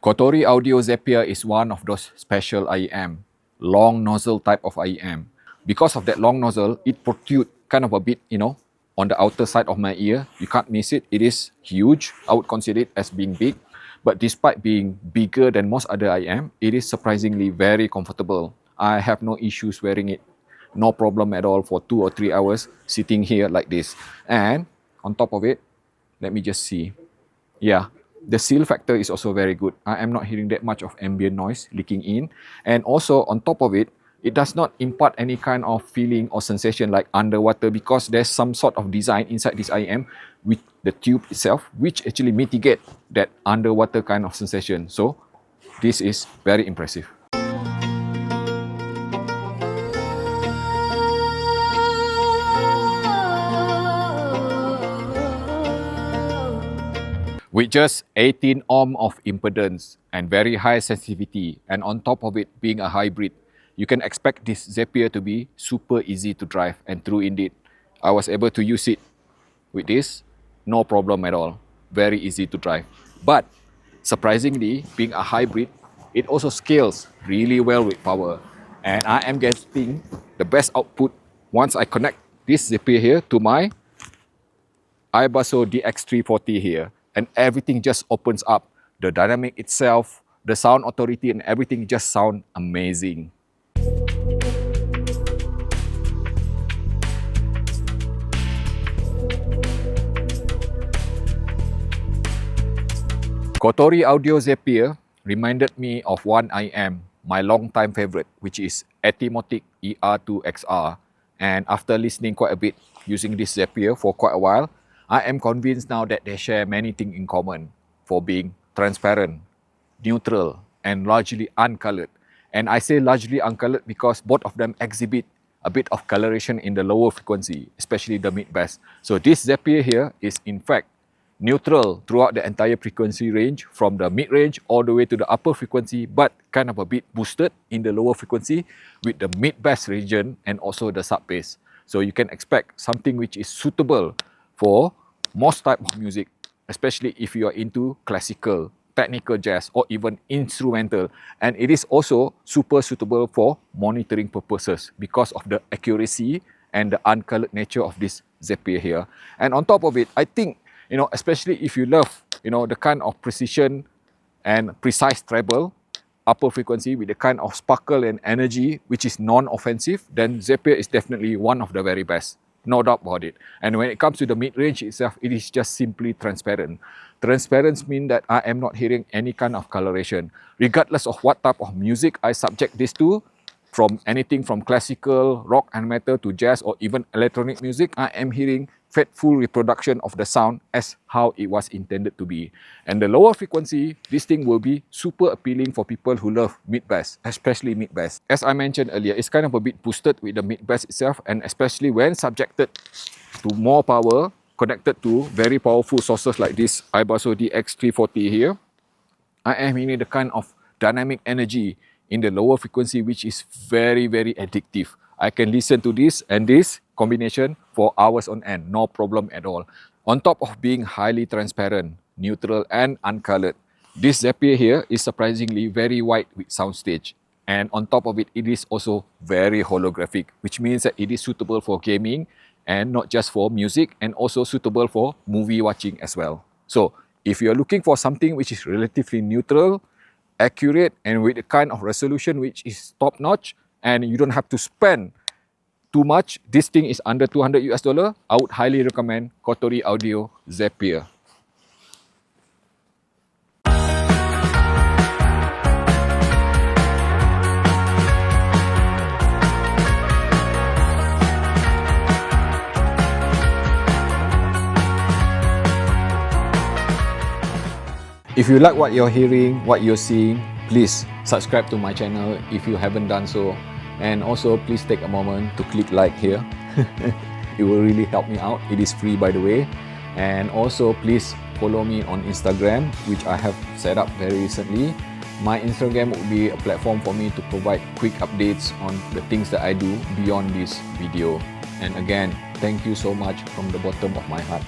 Kotori Audio Zephyr is one of those special IEM, long nozzle type of IEM. Because of that long nozzle, it protrudes kind of a bit, on the outer side of my ear. You can't miss it. It is huge. I would consider it as being big. But despite being bigger than most other IEM, it is surprisingly very comfortable. I have no issues wearing it. No problem at all for 2 or 3 hours sitting here like this. And on top of it, let me just see. Yeah, the seal factor is also very good. I am not hearing that much of ambient noise leaking in. And also on top of it, it does not impart any kind of feeling or sensation like underwater because there's some sort of design inside this IEM with the tube itself, which actually mitigate that underwater kind of sensation. So this is very impressive. With just 18 ohm of impedance and very high sensitivity, and on top of it being a hybrid, you can expect this Zephyr to be super easy to drive, and true indeed. I was able to use it with this, no problem at all. Very easy to drive. But surprisingly, being a hybrid, it also scales really well with power. And I am getting the best output once I connect this Zephyr here to my iBasso DX340 here. And everything just opens up. The dynamic itself, the sound authority and everything just sound amazing. Kotori Audio Zephyr reminded me of one IEM, my long-time favorite, which is Etimotic ER2XR. And after listening quite a bit using this Zephyr for quite a while, I am convinced now that they share many things in common for being transparent, neutral, and largely uncolored. And I say largely uncolored because both of them exhibit a bit of coloration in the lower frequency, especially the mid-bass. So this Zephyr here is in fact neutral throughout the entire frequency range from the mid-range all the way to the upper frequency, but kind of a bit boosted in the lower frequency with the mid-bass region and also the sub-bass. So you can expect something which is suitable for most type of music, especially if you are into classical, technical jazz, or even instrumental. And it is also super suitable for monitoring purposes because of the accuracy and the uncolored nature of this Zephyr here. And on top of it, I think, especially if you love, the kind of precision and precise treble, upper frequency with the kind of sparkle and energy which is non-offensive, then Zephyr is definitely one of the very best. No doubt about it. And when it comes to the mid-range itself, it is just simply transparent. Transparent means that I am not hearing any kind of coloration. Regardless of what type of music I subject this to, from anything from classical, rock and metal to jazz or even electronic music, I am hearing faithful reproduction of the sound as how it was intended to be. And the lower frequency, this thing will be super appealing for people who love mid-bass, especially mid-bass. As I mentioned earlier, it's kind of a bit boosted with the mid-bass itself, and especially when subjected to more power, connected to very powerful sources like this iBasso DX340 here, I am hearing the kind of dynamic energy in the lower frequency which is very, very addictive. I can listen to this and this combination for hours on end, no problem at all. On top of being highly transparent, neutral and uncolored, this Zephyr here is surprisingly very wide with Soundstage. And on top of it, it is also very holographic, which means that it is suitable for gaming and not just for music, and also suitable for movie watching as well. So if you're looking for something which is relatively neutral, accurate and with a kind of resolution which is top-notch, and you don't have to spend too much, this thing is under $200 US, I would highly recommend Kotori Audio Zephyr. If you like what you're hearing, what you're seeing, please subscribe to my channel if you haven't done so. And also please take a moment to click like here. It will really help me out. It is free, by the way. And also please follow me on Instagram, which I have set up very recently. My Instagram will be a platform for me to provide quick updates on the things that I do beyond this video. And again, thank you so much from the bottom of my heart.